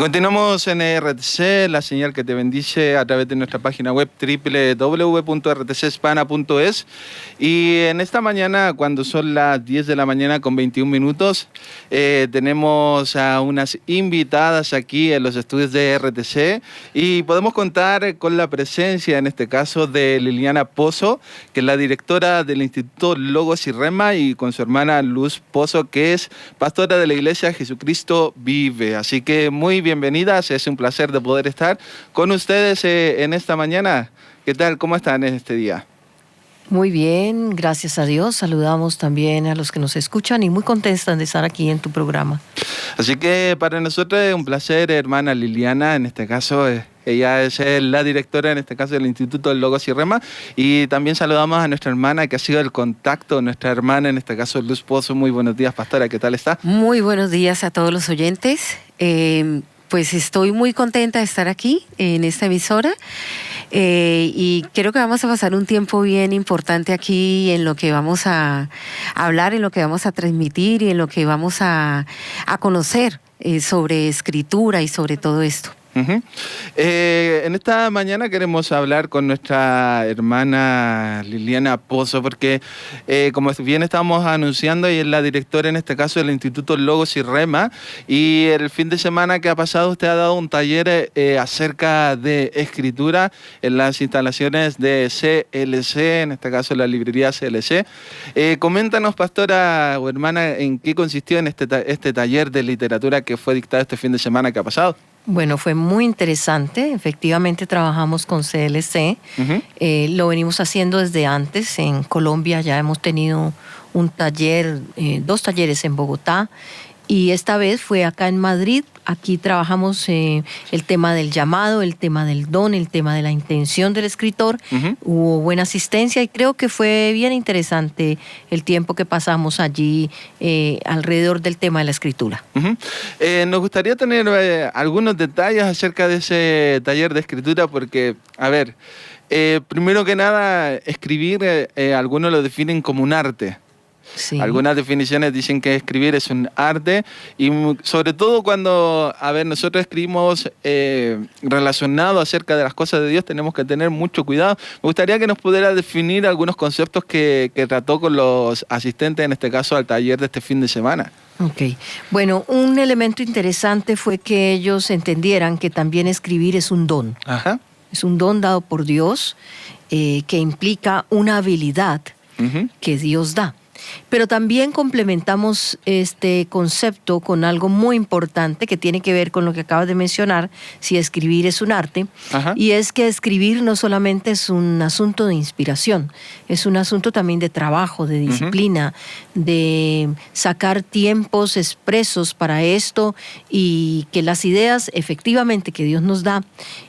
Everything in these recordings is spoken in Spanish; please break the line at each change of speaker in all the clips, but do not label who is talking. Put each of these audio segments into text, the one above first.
continuamos en RTC, la señal que te bendice a través de nuestra página web www.rtchispana.es. Y en esta mañana, cuando son las 10 de la mañana con 21 minutos, tenemos a unas invitadas aquí en los estudios de RTC y podemos contar con la presencia, en este caso, de Liliana Pozo, que es la directora del Instituto Logos y Rema, y con su hermana Luz Pozo, que es pastora de la Iglesia Jesucristo Vive. Así que muy bienvenidas, es un placer de poder estar con ustedes en esta mañana. ¿Qué tal? ¿Cómo están en este día?
Muy bien, gracias a Dios. Saludamos también a los que nos escuchan y muy contentas de estar aquí en tu programa.
Así que para nosotros es un placer, hermana Liliana, en este caso, ella es la directora, en este caso, del Instituto de Logos y Rema, y también saludamos a nuestra hermana, que ha sido el contacto, nuestra hermana, en este caso, Luz Pozo. Muy buenos días, pastora, ¿qué tal está?
Muy buenos días a todos los oyentes. Pues estoy muy contenta de estar aquí en esta emisora y creo que vamos a pasar un tiempo bien importante aquí en lo que vamos a hablar, en lo que vamos a transmitir y en lo que vamos a conocer sobre escritura y sobre todo esto.
En esta mañana queremos hablar con nuestra hermana Liliana Pozo, porque como bien estábamos anunciando, ella es la directora, en este caso, del Instituto Logos y Rema, y el fin de semana que ha pasado usted ha dado un taller acerca de escritura en las instalaciones de CLC, en este caso la librería CLC. Coméntanos, pastora o hermana, en qué consistió en este taller de literatura que fue dictado este fin de semana que ha pasado.
Bueno, fue muy interesante. Efectivamente trabajamos con CLC. Lo venimos haciendo desde antes. En Colombia ya hemos tenido un taller, 2 talleres en Bogotá. Y esta vez fue acá en Madrid. Aquí trabajamos el tema del llamado, el tema del don, el tema de la intención del escritor. Hubo buena asistencia y creo que fue bien interesante el tiempo que pasamos allí alrededor del tema de la escritura.
Nos gustaría tener algunos detalles acerca de ese taller de escritura porque, a ver, primero que nada, escribir, algunos lo definen como un arte. Sí. Algunas definiciones dicen que escribir es un arte y sobre todo cuando, nosotros escribimos relacionado acerca de las cosas de Dios, tenemos que tener mucho cuidado. Me gustaría que nos pudiera definir algunos conceptos que trató con los asistentes, en este caso al taller de este fin de semana.
Ok. Bueno, un elemento interesante fue que ellos entendieran que también escribir es un don. Ajá. Es un don dado por Dios que implica una habilidad que Dios da. Pero también complementamos este concepto con algo muy importante que tiene que ver con lo que acabas de mencionar, si escribir es un arte. Ajá. Y es que escribir no solamente es un asunto de inspiración, es un asunto también de trabajo, de disciplina, de sacar tiempos expresos para esto y que las ideas efectivamente que Dios nos da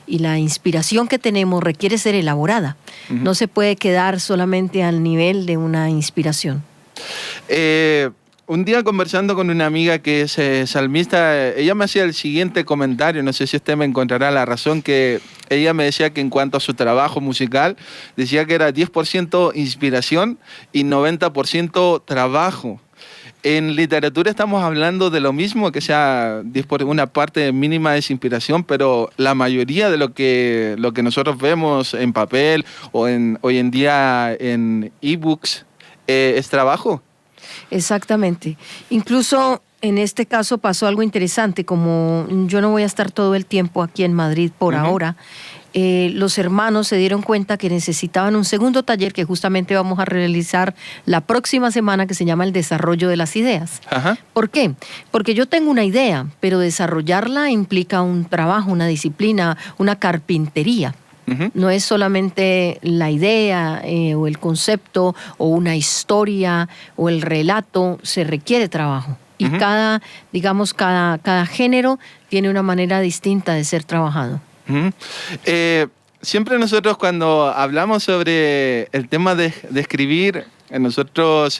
y la inspiración que tenemos requiere ser elaborada. No se puede quedar solamente al nivel de una inspiración.
Un día conversando con una amiga que es salmista, ella me hacía el siguiente comentario, no sé si usted me encontrará la razón, que ella me decía que en cuanto a su trabajo musical, decía que era 10% inspiración y 90% trabajo. En literatura estamos hablando de lo mismo, que sea una parte mínima es inspiración, pero la mayoría de lo que nosotros vemos en papel o hoy en día en ebooks, es trabajo.
Exactamente. Incluso en este caso pasó algo interesante, como yo no voy a estar todo el tiempo aquí en Madrid por ahora, los hermanos se dieron cuenta que necesitaban un segundo taller que justamente vamos a realizar la próxima semana, que se llama el desarrollo de las ideas. Ajá. ¿Por qué? Porque yo tengo una idea, pero desarrollarla implica un trabajo, una disciplina, una carpintería. No es solamente la idea o el concepto o una historia o el relato, se requiere trabajo. Y cada género tiene una manera distinta de ser trabajado.
Siempre nosotros cuando hablamos sobre el tema de escribir, nosotros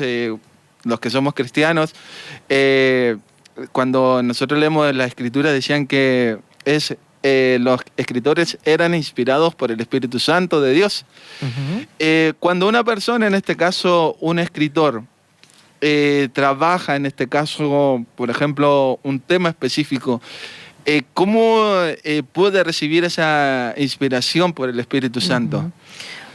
los que somos cristianos, cuando nosotros leemos la Escritura decían que los escritores eran inspirados por el Espíritu Santo de Dios. Cuando una persona, en este caso un escritor, trabaja, en este caso, por ejemplo, un tema específico, ¿Cómo pude recibir esa inspiración por el Espíritu Santo?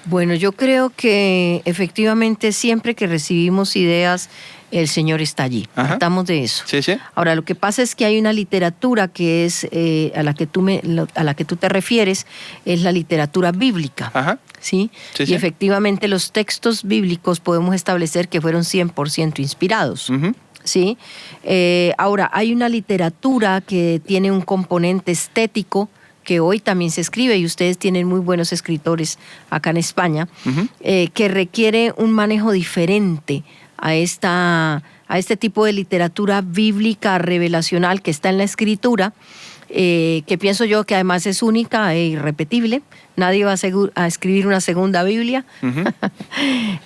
Bueno, yo creo que efectivamente siempre que recibimos ideas, el Señor está allí. Partamos de eso.
Sí, sí.
Ahora, lo que pasa es que hay una literatura que es a la que tú te refieres, es la literatura bíblica. ¿Sí?
Sí,
y
sí.
efectivamente los textos bíblicos podemos establecer que fueron 100% inspirados. ¿Sí? Ahora, hay una literatura que tiene un componente estético que hoy también se escribe, y ustedes tienen muy buenos escritores acá en España, que requiere un manejo diferente a este tipo de literatura bíblica revelacional que está en la Escritura, que pienso yo que además es única e irrepetible. Nadie va a escribir una segunda Biblia.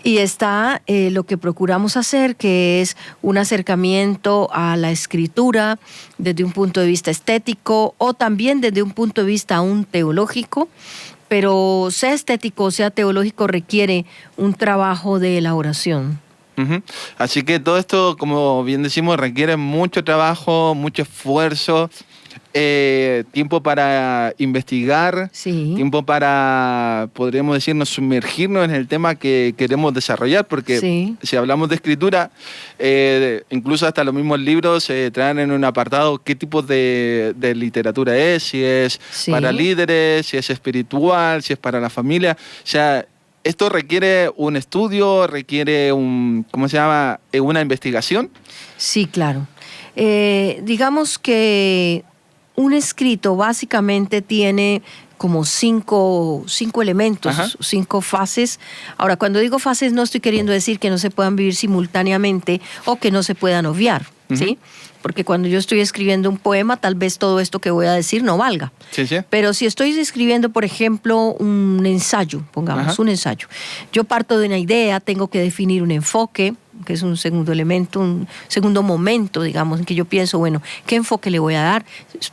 Y está lo que procuramos hacer, que es un acercamiento a la Escritura desde un punto de vista estético o también desde un punto de vista aún teológico, pero sea estético o sea teológico requiere un trabajo de elaboración.
Así que todo esto, como bien decimos, requiere mucho trabajo, mucho esfuerzo, tiempo para investigar, tiempo para, podríamos decirnos, sumergirnos en el tema que queremos desarrollar, porque si hablamos de escritura, incluso hasta los mismos libros traen en un apartado qué tipo de literatura es, si es para líderes, si es espiritual, si es para la familia, o sea, esto requiere un estudio, requiere una investigación.
Sí, claro. Digamos que un escrito básicamente tiene como cinco elementos, 5 fases. Ahora, cuando digo fases no estoy queriendo decir que no se puedan vivir simultáneamente o que no se puedan obviar, ¿sí? Porque cuando yo estoy escribiendo un poema, tal vez todo esto que voy a decir no valga. Pero si estoy escribiendo, por ejemplo, un ensayo, pongamos un ensayo, yo parto de una idea, tengo que definir un enfoque, que es un segundo elemento, un segundo momento, digamos, en que yo pienso, bueno, ¿qué enfoque le voy a dar?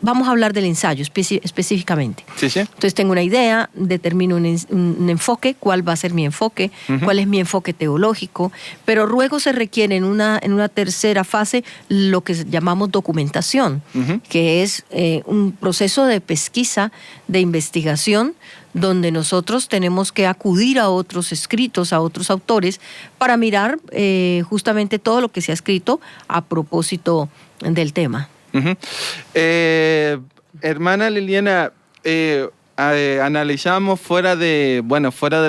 Vamos a hablar del ensayo específicamente. Entonces tengo una idea, determino un enfoque, cuál va a ser mi enfoque, cuál es mi enfoque teológico, pero luego se requiere en una tercera fase lo que llamamos documentación, que es un proceso de pesquisa, de investigación, donde nosotros tenemos que acudir a otros escritos, a otros autores, para mirar justamente todo lo que se ha escrito a propósito del tema.
Hermana Liliana, analizamos fuera de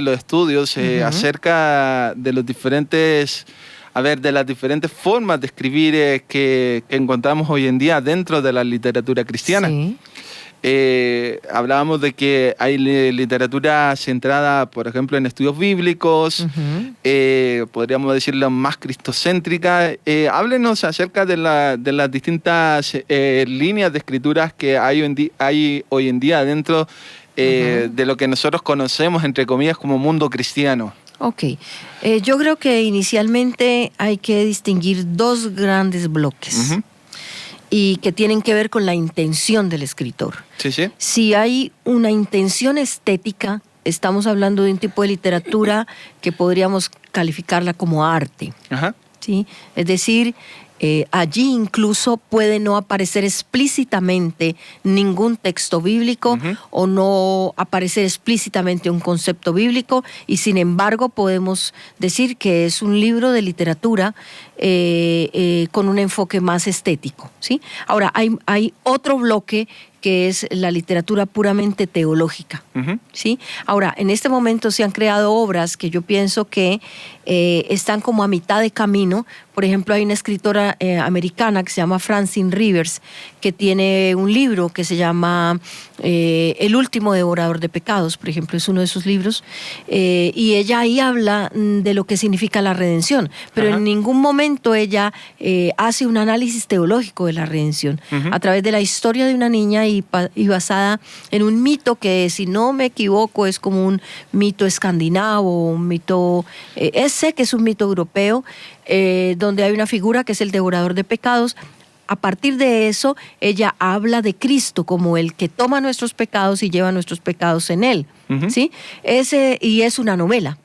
los estudios acerca de los diferentes... de las diferentes formas de escribir que encontramos hoy en día dentro de la literatura cristiana. Hablábamos de que hay literatura centrada, por ejemplo, en estudios bíblicos, podríamos decirlo más cristocéntrica. Háblenos acerca de las distintas líneas de escrituras que hay hoy en día dentro de lo que nosotros conocemos, entre comillas, como mundo cristiano.
Yo creo que inicialmente hay que distinguir 2 grandes bloques. Y que tienen que ver con la intención del escritor. Si hay una intención estética, estamos hablando de un tipo de literatura que podríamos calificarla como arte. ¿Sí? Es decir, allí incluso puede no aparecer explícitamente ningún texto bíblico o no aparecer explícitamente un concepto bíblico, y sin embargo podemos decir que es un libro de literatura con un enfoque más estético, ¿sí? Ahora, hay otro bloque que es la literatura puramente teológica, ¿sí? Ahora, en este momento se han creado obras que yo pienso que están como a mitad de camino. Por ejemplo, hay una escritora americana que se llama Francine Rivers, que tiene un libro que se llama El último devorador de pecados, por ejemplo, es uno de sus libros, y ella ahí habla de lo que significa la redención, pero en ningún momento ella hace un análisis teológico de la redención, a través de la historia de una niña y basada en un mito que, si no me equivoco, es como un mito escandinavo, un mito, sé que es un mito europeo, donde hay una figura que es el devorador de pecados. A partir de eso, ella habla de Cristo como el que toma nuestros pecados y lleva nuestros pecados en él, ¿sí? Y es una novela.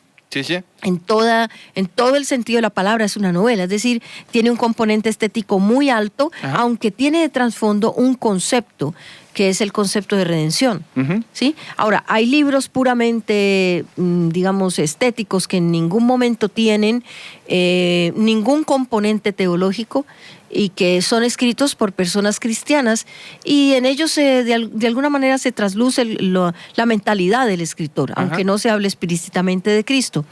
en todo el sentido de la palabra es una novela, es decir, tiene un componente estético muy alto, aunque tiene de trasfondo un concepto, que es el concepto de redención. ¿Sí? Ahora, hay libros puramente, digamos, estéticos que en ningún momento tienen ningún componente teológico y que son escritos por personas cristianas, y en ellos de alguna manera se trasluce la mentalidad del escritor, aunque no se hable explícitamente de Cristo.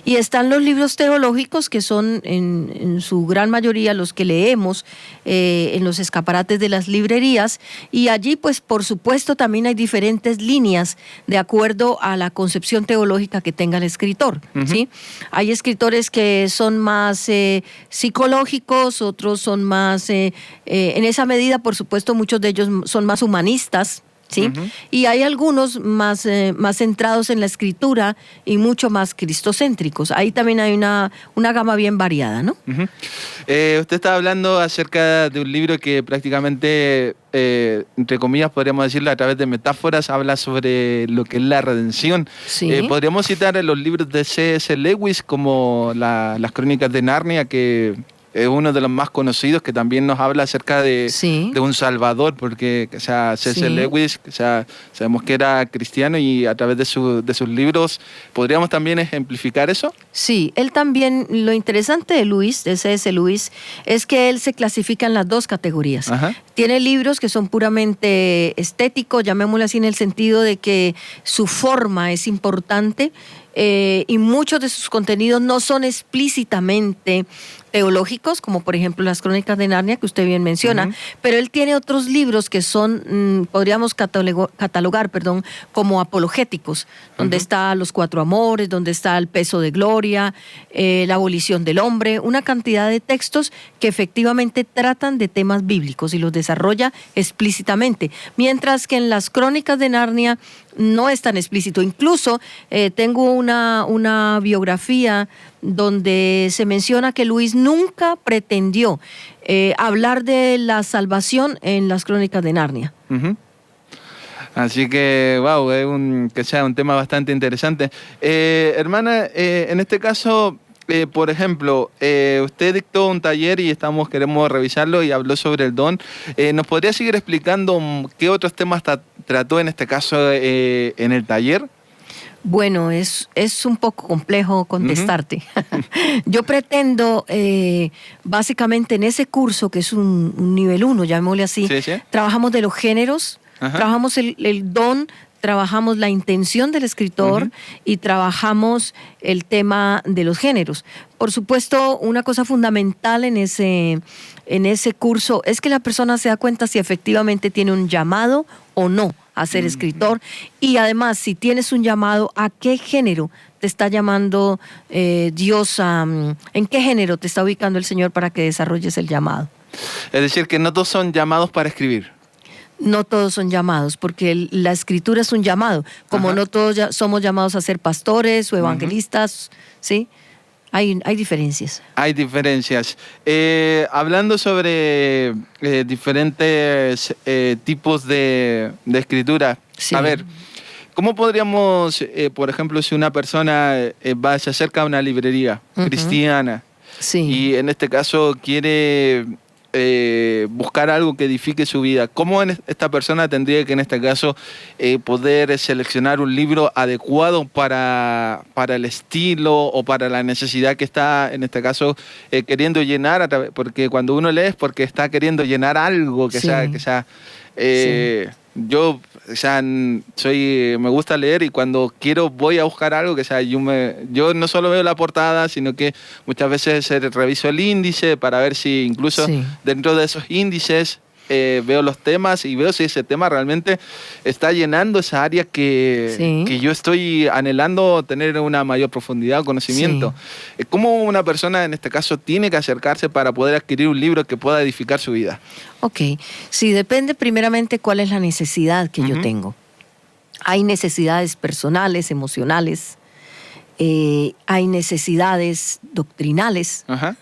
Y están los libros teológicos, que son en su gran mayoría los que leemos en los escaparates de las librerías, y allí pues por supuesto también hay diferentes líneas de acuerdo a la concepción teológica que tenga el escritor. ¿Sí? Hay escritores que son más psicológicos, otros son más, en esa medida, por supuesto, muchos de ellos son más humanistas, ¿sí? Y hay algunos más centrados en la escritura y mucho más cristocéntricos. Ahí también hay una gama bien variada, ¿no?
Usted estaba hablando acerca de un libro que prácticamente, entre comillas, podríamos decirlo, a través de metáforas, habla sobre lo que es la redención.
Sí.
Podríamos citar los libros de C.S. Lewis, como las Crónicas de Narnia, que es uno de los más conocidos, que también nos habla acerca de un Salvador, porque C.S. Lewis, sabemos que era cristiano, y a través de sus libros, ¿podríamos también ejemplificar eso?
Sí, él también, lo interesante de C.S. Lewis, es que él se clasifica en las dos categorías. Tiene libros que son puramente estéticos, llamémoslo así, en el sentido de que su forma es importante, y muchos de sus contenidos no son explícitamente teológicos, como por ejemplo las Crónicas de Narnia, que usted bien menciona, pero él tiene otros libros que son, podríamos catalogar, como apologéticos, donde está Los Cuatro Amores, donde está El Peso de Gloria, La Abolición del Hombre, una cantidad de textos que efectivamente tratan de temas bíblicos y los desarrolla explícitamente, mientras que en las Crónicas de Narnia no es tan explícito. Incluso tengo una biografía donde se menciona que Lewis nunca pretendió hablar de la salvación en las Crónicas de Narnia.
Así que, wow, que sea un tema bastante interesante. Hermana, en este caso, por ejemplo, usted dictó un taller y queremos revisarlo, y habló sobre el don. ¿Nos podría seguir explicando qué otros temas trató en este caso en el taller?
Bueno, es un poco complejo contestarte. Yo pretendo, básicamente en ese curso, que es un nivel 1, llamémosle así, trabajamos de los géneros, trabajamos el don, trabajamos la intención del escritor y trabajamos el tema de los géneros. Por supuesto, una cosa fundamental en ese curso es que la persona se da cuenta si efectivamente tiene un llamado o no a ser escritor, y además, si tienes un llamado, ¿a qué género te está llamando Dios? ¿En qué género te está ubicando el Señor para que desarrolles el llamado?
Es decir, que no todos son llamados para escribir.
No todos son llamados, porque la escritura es un llamado, como no todos somos llamados a ser pastores o evangelistas, ¿sí? Hay diferencias.
Hay diferencias. Hablando sobre diferentes tipos de escritura, a ver, ¿cómo podríamos, por ejemplo, si una persona se acerca a una librería cristiana y en este caso quiere buscar algo que edifique su vida, ¿cómo esta persona tendría que en este caso poder seleccionar un libro adecuado para el estilo o para la necesidad que está en este caso queriendo llenar? Porque cuando uno lee es porque está queriendo llenar algo que sea yo me gusta leer, y cuando voy a buscar algo que sea, yo no solo veo la portada, sino que muchas veces reviso el índice para ver si incluso dentro de esos índices veo los temas y veo si ese tema realmente está llenando esa área que yo estoy anhelando tener una mayor profundidad o conocimiento. ¿Cómo una persona en este caso tiene que acercarse para poder adquirir un libro que pueda edificar su vida?
Ok, sí, depende primeramente cuál es la necesidad que yo tengo. Hay necesidades personales, emocionales, hay necesidades doctrinales.
Ajá.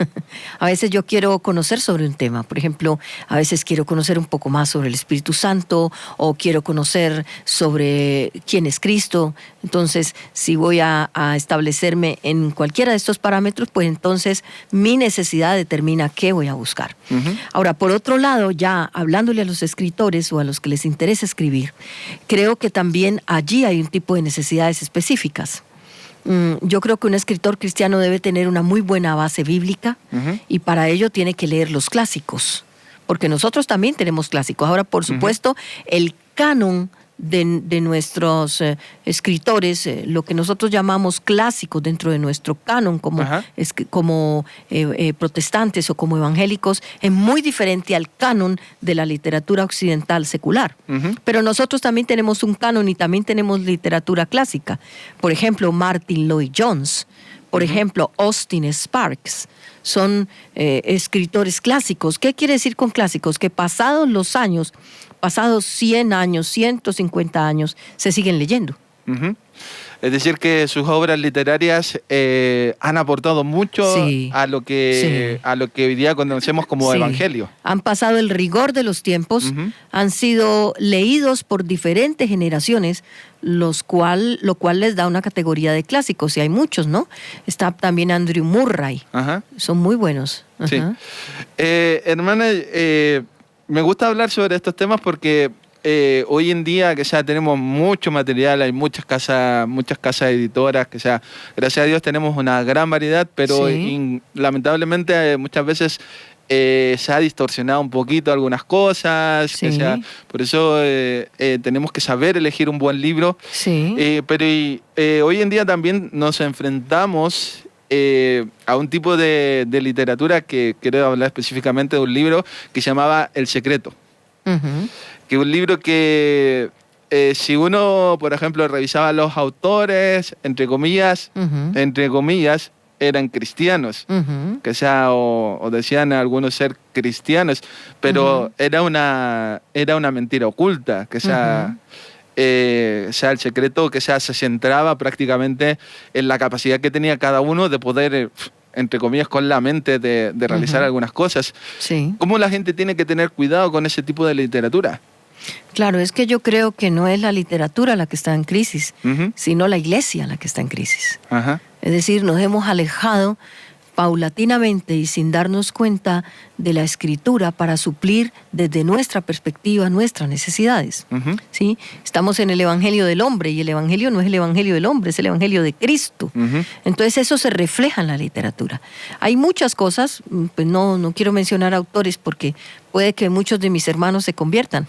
A veces yo quiero conocer sobre un tema. Por ejemplo, a veces quiero conocer un poco más sobre el Espíritu Santo o quiero conocer sobre quién es Cristo. Entonces, si voy a establecerme en cualquiera de estos parámetros, pues entonces mi necesidad determina qué voy a buscar. Uh-huh. Ahora, por otro lado, ya hablándole a los escritores o a los que les interesa escribir, creo que también allí hay un tipo de necesidades específicas. Yo creo que un escritor cristiano debe tener una muy buena base bíblica, uh-huh, y para ello tiene que leer los clásicos, porque nosotros también tenemos clásicos. Ahora, por supuesto, uh-huh, el canon de nuestros escritores, lo que nosotros llamamos clásicos dentro de nuestro canon como, como protestantes o como evangélicos, es muy diferente al canon de la literatura occidental secular. Uh-huh. Pero nosotros también tenemos un canon y también tenemos literatura clásica. Por ejemplo, Martin Lloyd-Jones, por uh-huh, ejemplo, Austin Sparks. Son escritores clásicos. ¿Qué quiere decir con clásicos? Que pasados los años, pasados 100 años, 150 años, se siguen leyendo.
Uh-huh. Es decir, que sus obras literarias han aportado mucho, sí, a lo que hoy día conocemos como, sí, evangelio.
Han pasado el rigor de los tiempos, uh-huh, han sido leídos por diferentes generaciones, lo cual les da una categoría de clásicos, y hay muchos, ¿no? Está también Andrew Murray. Uh-huh. Son muy buenos. Uh-huh.
Sí. Hermana, me gusta hablar sobre estos temas porque hoy en día que ya tenemos mucho material, hay muchas casas editoras, que ya, gracias a Dios tenemos una gran variedad, pero sí, lamentablemente muchas veces se ha distorsionado un poquito algunas cosas, sí, que sea, por eso tenemos que saber elegir un buen libro, sí, pero hoy en día también nos enfrentamos a un tipo de literatura que quiero hablar específicamente de un libro que se llamaba El Secreto. Uh-huh. Que es un libro que si uno, por ejemplo, revisaba los autores, entre comillas, eran cristianos, uh-huh, que sea, o decían algunos ser cristianos, pero uh-huh, era una mentira oculta, que sea... Uh-huh. El secreto que se centraba prácticamente en la capacidad que tenía cada uno de poder, entre comillas, con la mente de realizar, uh-huh, algunas cosas. Sí. ¿Cómo la gente tiene que tener cuidado con ese tipo de literatura?
Claro, es que yo creo que no es la literatura la que está en crisis, uh-huh, sino la iglesia la que está en crisis. Uh-huh. Es decir, nos hemos alejado paulatinamente y sin darnos cuenta de la Escritura para suplir desde nuestra perspectiva nuestras necesidades. Uh-huh. ¿Sí? Estamos en el Evangelio del hombre y el Evangelio no es el Evangelio del hombre, es el Evangelio de Cristo. Uh-huh. Entonces eso se refleja en la literatura. Hay muchas cosas, pues no quiero mencionar autores porque puede que muchos de mis hermanos se conviertan.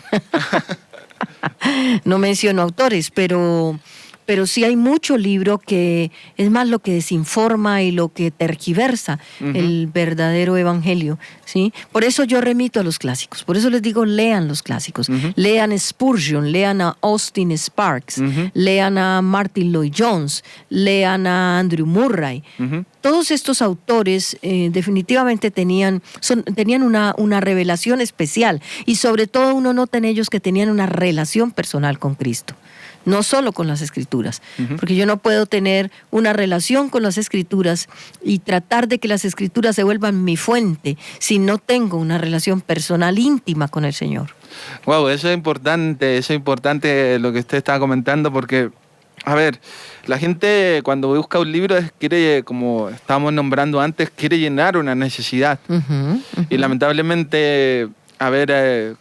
No menciono autores, pero sí hay mucho libro que es más lo que desinforma y lo que tergiversa, uh-huh, el verdadero evangelio, ¿sí? Por eso yo remito a los clásicos, por eso les digo, lean los clásicos, uh-huh, lean Spurgeon, lean a Austin Sparks, uh-huh, lean a Martin Lloyd-Jones, lean a Andrew Murray. Uh-huh. Todos estos autores definitivamente tenían una revelación especial, y sobre todo uno nota en ellos que tenían una relación personal con Cristo. No solo con las Escrituras, uh-huh, porque yo no puedo tener una relación con las Escrituras y tratar de que las Escrituras se vuelvan mi fuente si no tengo una relación personal íntima con el Señor.
Wow, eso es importante lo que usted estaba comentando, porque, a ver, la gente cuando busca un libro quiere, como estábamos nombrando antes, quiere llenar una necesidad. Uh-huh, uh-huh. Y lamentablemente, a ver,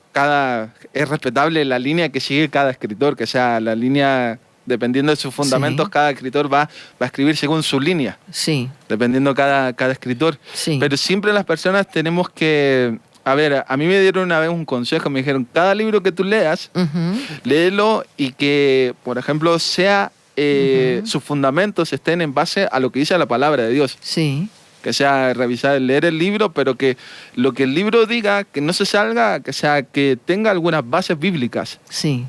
es respetable la línea que sigue cada escritor, que sea la línea, dependiendo de sus fundamentos, sí, cada escritor va a escribir según su línea, sí, dependiendo cada escritor. Sí. Pero siempre las personas tenemos que... A ver, a mí me dieron una vez un consejo, me dijeron, cada libro que tú leas, uh-huh, léelo y que, por ejemplo, sea uh-huh, sus fundamentos estén en base a lo que dice la palabra de Dios. Sí. Que sea revisar, leer el libro, pero que lo que el libro diga, que no se salga, que sea, que tenga algunas bases bíblicas. Sí.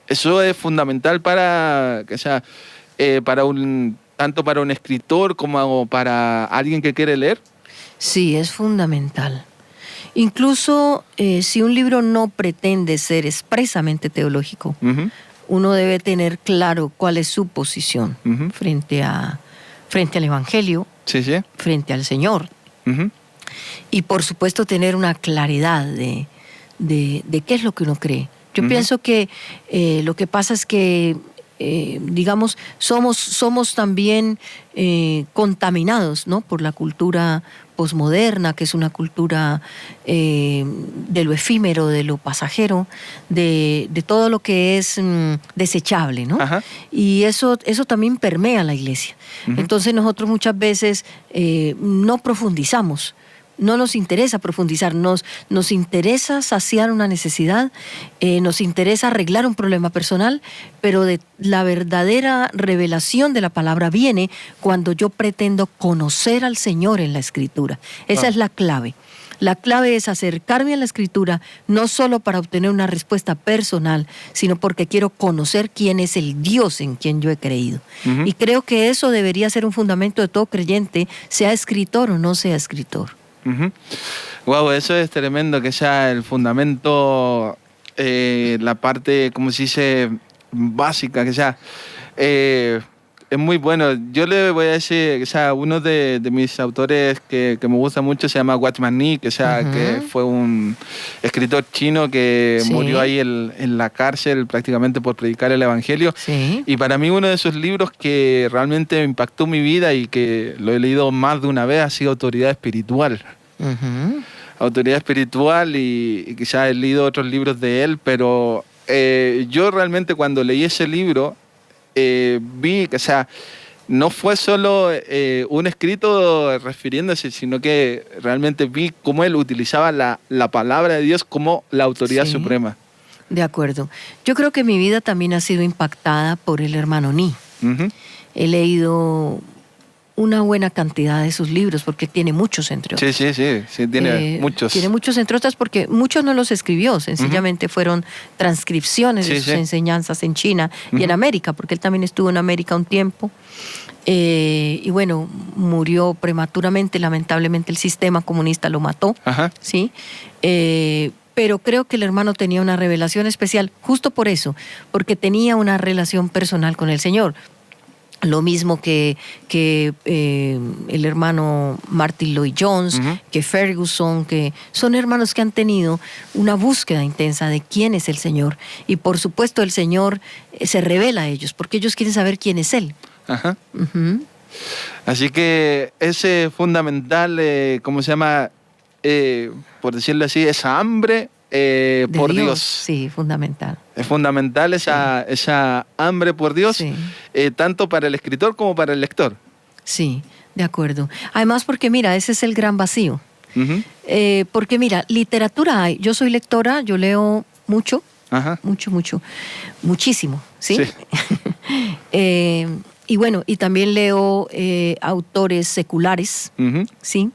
Eso es fundamental para, que sea, tanto para un escritor como para alguien que quiere leer.
Sí, es fundamental. Incluso si un libro no pretende ser expresamente teológico, uh-huh, uno debe tener claro cuál es su posición, uh-huh, frente a frente al Evangelio, frente al Señor. Y por supuesto tener una claridad de qué es lo que uno cree. Yo pienso que lo que pasa es que, digamos, somos también contaminados, ¿no?, por la cultura posmoderna, que es una cultura de lo efímero, de lo pasajero, de todo lo que es desechable, ¿no? Ajá. Y eso también permea la iglesia. Entonces nosotros muchas veces no profundizamos. No nos interesa profundizar, nos interesa saciar una necesidad, nos interesa arreglar un problema personal, pero la verdadera revelación de la palabra viene cuando yo pretendo conocer al Señor en la Escritura. Esa es la clave. La clave es acercarme a la Escritura no solo para obtener una respuesta personal, sino porque quiero conocer quién es el Dios en quien yo he creído. Y creo que eso debería ser un fundamento de todo creyente, sea escritor o no sea escritor.
Wow, eso es tremendo, que sea el fundamento, la parte, como se dice, básica, que sea es muy bueno. Yo le voy a decir, o sea, uno de mis autores que me gusta mucho se llama Watchman Nee, que fue un escritor chino que murió ahí en la cárcel prácticamente por predicar el Evangelio. Y para mí uno de esos libros que realmente impactó mi vida y que lo he leído más de una vez ha sido Autoridad Espiritual. Autoridad Espiritual, y quizás he leído otros libros de él, pero yo realmente cuando leí ese libro vi que, o sea, no fue solo un escrito refiriéndose, sino que realmente vi cómo él utilizaba la palabra de Dios como la autoridad suprema.
De acuerdo. Yo creo que mi vida también ha sido impactada por el hermano Nee. He leído una buena cantidad de sus libros, porque tiene muchos, entre otros.
Sí, tiene muchos.
Tiene muchos, entre otras, porque muchos no los escribió, sencillamente fueron transcripciones de sus enseñanzas en China y en América, porque él también estuvo en América un tiempo. Y bueno, murió prematuramente, lamentablemente el sistema comunista lo mató. ¿Sí? Pero creo que el hermano tenía una revelación especial, justo por eso, porque tenía una relación personal con el Señor. Lo mismo que el hermano Martin Lloyd-Jones, que Ferguson, que son hermanos que han tenido una búsqueda intensa de quién es el Señor. Y por supuesto el Señor se revela a ellos, porque ellos quieren saber quién es Él.
Así que ese fundamental, ¿cómo se llama? Por decirlo así, esa hambre por Dios.
Sí, fundamental.
Es fundamental esa hambre por Dios, tanto para el escritor como para el lector.
Sí, de acuerdo. Además, porque mira, ese es el gran vacío. Porque mira, literatura hay. Yo soy lectora, yo leo mucho, muchísimo, ¿sí? Y bueno, y también leo autores seculares, ¿sí?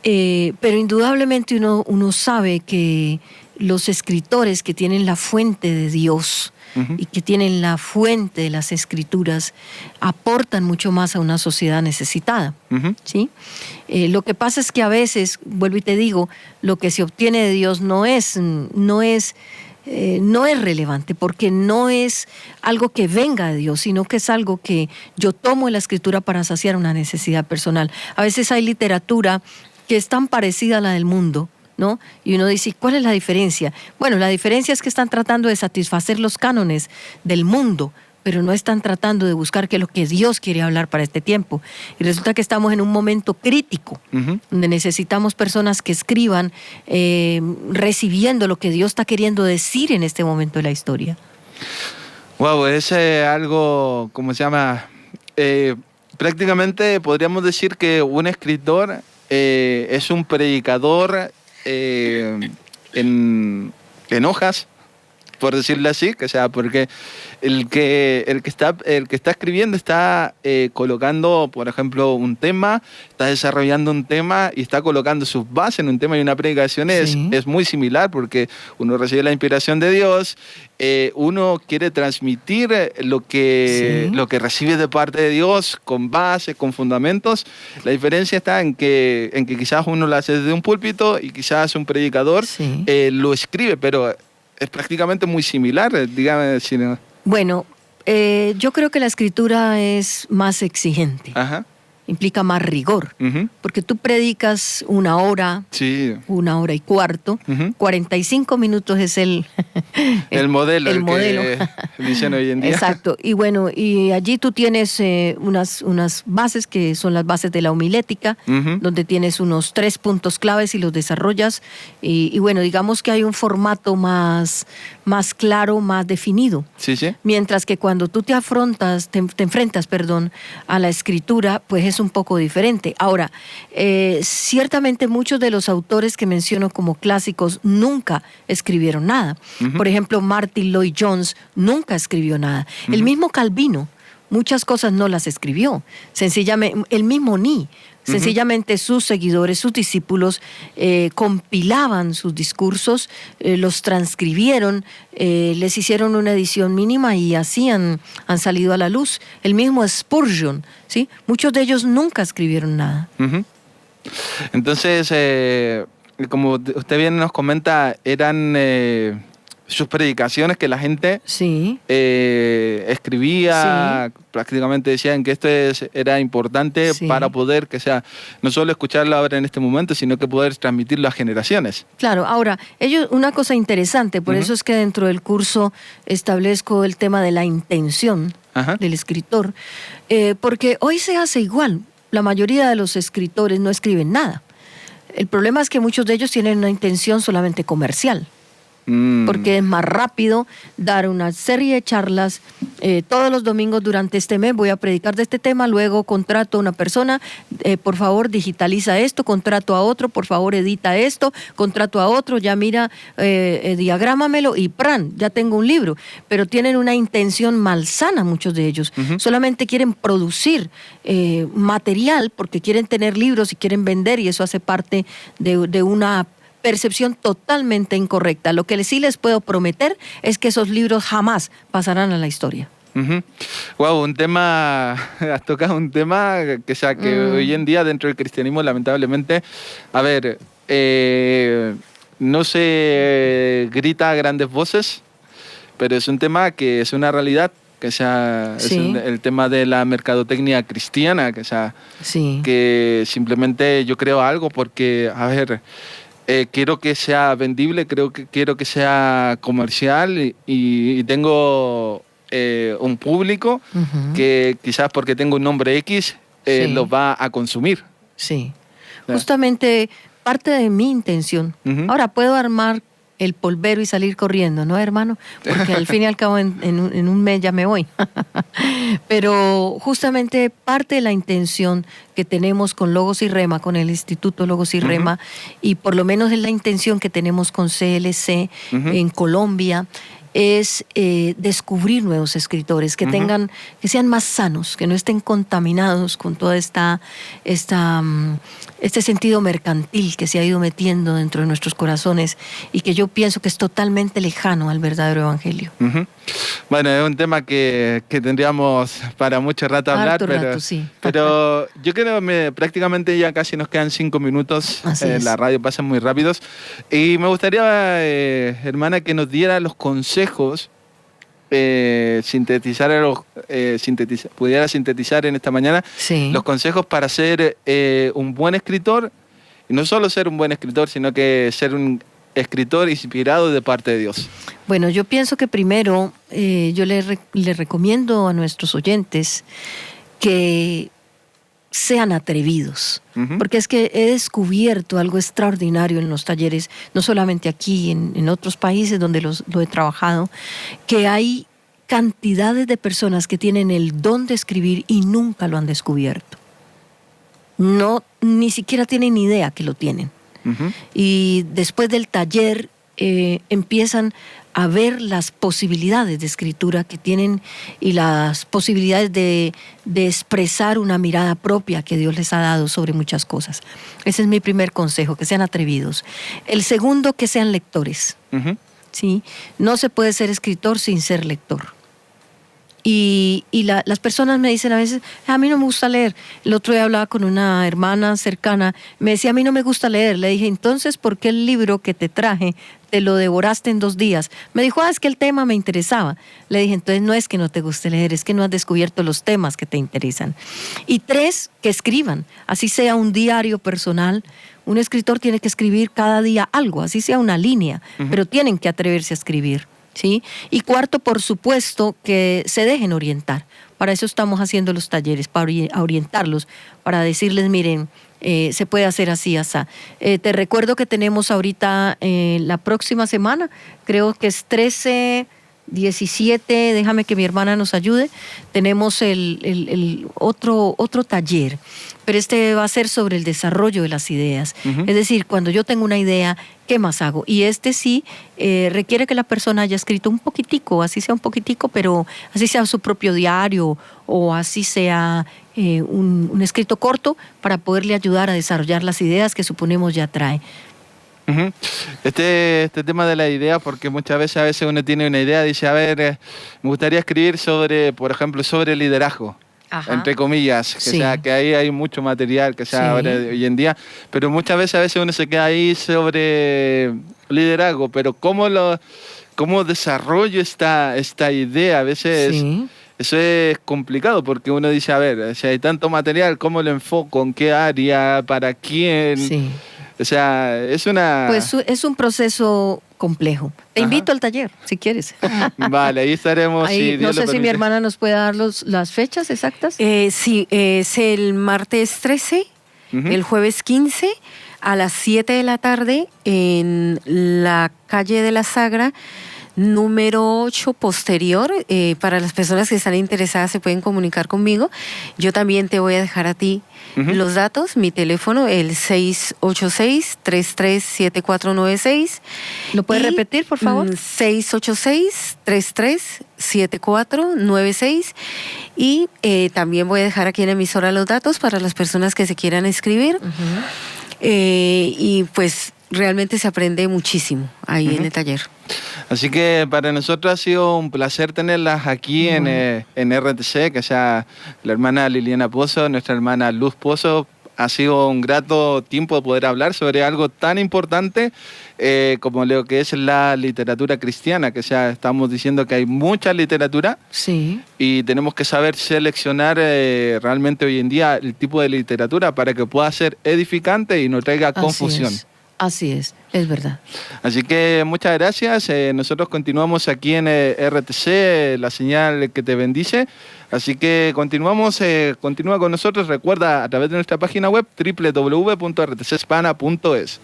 Pero indudablemente uno sabe que los escritores que tienen la fuente de Dios y que tienen la fuente de las Escrituras aportan mucho más a una sociedad necesitada. ¿Sí? Lo que pasa es que a veces, vuelvo y te digo, lo que se obtiene de Dios no es relevante, porque no es algo que venga de Dios, sino que es algo que yo tomo en la Escritura para saciar una necesidad personal. A veces hay literatura que es tan parecida a la del mundo, ¿no? Y uno dice, ¿cuál es la diferencia? Bueno, la diferencia es que están tratando de satisfacer los cánones del mundo, pero no están tratando de buscar qué es lo que Dios quiere hablar para este tiempo. Y resulta que estamos en un momento crítico, donde necesitamos personas que escriban recibiendo lo que Dios está queriendo decir en este momento de la historia.
Wow, es algo, ¿cómo se llama? Prácticamente podríamos decir que un escritor es un predicador en hojas, por decirlo así, que sea, porque el que está escribiendo está colocando, por ejemplo, un tema, está desarrollando un tema y está colocando sus bases en un tema, y una predicación es muy similar, porque uno recibe la inspiración de Dios, uno quiere transmitir lo que recibe de parte de Dios con bases, con fundamentos. La diferencia está en que quizás uno lo hace desde un púlpito y quizás un predicador lo escribe, pero es prácticamente muy similar, dígame si no.
Bueno, Yo creo que la escritura es más exigente.
Ajá.
Implica más rigor, porque tú predicas 1 hora,
sí.
1 hora y cuarto, 45 minutos es el
modelo.
El modelo.
Que dicen hoy en día.
Exacto, y bueno, y allí tú tienes unas bases que son las bases de la homilética, donde tienes unos 3 puntos claves y los desarrollas, y bueno, digamos que hay un formato más claro, más definido.
Sí, sí.
Mientras que cuando tú te enfrentas, a la escritura, pues es un poco diferente. Ahora, ciertamente muchos de los autores que menciono como clásicos nunca escribieron nada. Por ejemplo, Martin Lloyd-Jones nunca escribió nada. El mismo Calvino, muchas cosas no las escribió. Sencillamente, el mismo Ni. Sencillamente sus seguidores, sus discípulos compilaban sus discursos, los transcribieron, les hicieron una edición mínima y así han salido a la luz. El mismo Spurgeon, ¿sí? Muchos de ellos nunca escribieron nada.
Entonces, como usted bien nos comenta, eran sus predicaciones que la gente escribía, prácticamente decían que esto era importante para poder, que sea, no solo escucharlo ahora en este momento, sino que poder transmitirlo a generaciones.
Claro, ahora, una cosa interesante, por eso es que dentro del curso establezco el tema de la intención del escritor, porque hoy se hace igual, la mayoría de los escritores no escriben nada. El problema es que muchos de ellos tienen una intención solamente comercial. Porque es más rápido dar una serie de charlas todos los domingos durante este mes. Voy a predicar de este tema, luego contrato a una persona, por favor digitaliza esto, contrato a otro, por favor edita esto, contrato a otro, ya mira, diagrámamelo y ¡pran! Ya tengo un libro. Pero tienen una intención malsana muchos de ellos. Solamente quieren producir material porque quieren tener libros y quieren vender, y eso hace parte de una percepción totalmente incorrecta. Lo que sí les puedo prometer es que esos libros jamás pasarán a la historia.
Wow, has tocado un tema que hoy en día dentro del cristianismo, lamentablemente, no se grita a grandes voces, pero es un tema que es una realidad, es el tema de la mercadotecnia cristiana, que simplemente yo creo algo porque, quiero que sea vendible, quiero que sea comercial y tengo un público que quizás porque tengo un nombre X lo va a consumir. Sí,
justamente parte de mi intención. Ahora puedo armar el polvero y salir corriendo, ¿no, hermano? Porque al fin y al cabo en un mes ya me voy. Pero justamente parte de la intención que tenemos con Logos y Rema, con el Instituto Logos y Rema, y por lo menos es la intención que tenemos con CLC en Colombia, es descubrir nuevos escritores que sean más sanos, que no estén contaminados con toda este sentido mercantil que se ha ido metiendo dentro de nuestros corazones y que yo pienso que es totalmente lejano al verdadero evangelio.
Bueno, es un tema que tendríamos para mucho rato hablar, pero yo creo que prácticamente ya casi nos quedan 5 minutos. La radio pasa muy rápidos y me gustaría, hermana, que nos diera los consejos, pudiera sintetizar en esta mañana los consejos para ser un buen escritor, y no solo ser un buen escritor, sino que ser un escritor inspirado de parte de Dios.
Bueno, yo pienso que primero yo le recomiendo a nuestros oyentes que sean atrevidos, porque es que he descubierto algo extraordinario en los talleres, no solamente aquí, en otros países donde lo he trabajado, que hay cantidades de personas que tienen el don de escribir y nunca lo han descubierto. Ni siquiera tienen idea que lo tienen. Y después del taller empiezan a ver las posibilidades de escritura que tienen y las posibilidades de expresar una mirada propia que Dios les ha dado sobre muchas cosas. Ese es mi primer consejo, que sean atrevidos. El segundo, que sean lectores. ¿Sí? No se puede ser escritor sin ser lector. Y las personas me dicen a veces, a mí no me gusta leer. El otro día hablaba con una hermana cercana, me decía, a mí no me gusta leer. Le dije, entonces, ¿por qué el libro que te traje te lo devoraste en 2 días? Me dijo, es que el tema me interesaba. Le dije, entonces no es que no te guste leer, es que no has descubierto los temas que te interesan. Y 3, que escriban, así sea un diario personal. Un escritor tiene que escribir cada día algo, así sea una línea, pero tienen que atreverse a escribir. ¿Sí? Y 4, por supuesto, que se dejen orientar. Para eso estamos haciendo los talleres, para orientarlos, para decirles, miren, se puede hacer así, así. Te recuerdo que tenemos ahorita la próxima semana, creo que es 13, 17, déjame que mi hermana nos ayude, tenemos el otro taller, pero este va a ser sobre el desarrollo de las ideas. Es decir, cuando yo tengo una idea, ¿qué más hago? Y este sí requiere que la persona haya escrito un poquitico, así sea un poquitico, pero así sea su propio diario o así sea un escrito corto para poderle ayudar a desarrollar las ideas que suponemos ya trae.
Este tema de la idea, porque muchas veces uno tiene una idea, dice, a ver, me gustaría escribir sobre, por ejemplo, sobre liderazgo. Ajá. Entre comillas, que, sí. Sea, que ahí hay mucho material que sea sí. Ahora, hoy en día, pero muchas veces uno se queda ahí sobre liderazgo, pero cómo desarrollo esta idea, a veces sí. Eso es complicado porque uno dice, a ver, si hay tanto material, ¿cómo lo enfoco? ¿En qué área? ¿Para quién? Sí. O sea, es una...
Pues es un proceso complejo. Te invito al taller, si quieres.
Vale, ahí estaremos.
Ahí, si no sé si mi hermana nos puede dar las fechas exactas.
Sí, es el martes 13, el jueves 15, a las 7 de la tarde, en la calle de la Sagra, número 8 posterior. Para las personas que están interesadas se pueden comunicar conmigo. Yo también te voy a dejar a ti los datos, mi teléfono, el 686-337496.
¿Lo puedes repetir, por favor?
686-337496. Y también voy a dejar aquí en la emisora los datos para las personas que se quieran inscribir. Y pues realmente se aprende muchísimo ahí en el taller.
Así que para nosotros ha sido un placer tenerlas aquí en RTC, que sea la hermana Liliana Pozo, nuestra hermana Luz Pozo. Ha sido un grato tiempo de poder hablar sobre algo tan importante como lo que es la literatura cristiana, que sea, estamos diciendo que hay mucha literatura sí. Y tenemos que saber seleccionar realmente hoy en día el tipo de literatura para que pueda ser edificante y no traiga confusión.
Así es verdad.
Así que muchas gracias. Nosotros continuamos aquí en RTC, la señal que te bendice. Así que continúa con nosotros. Recuerda a través de nuestra página web www.rtchispana.es.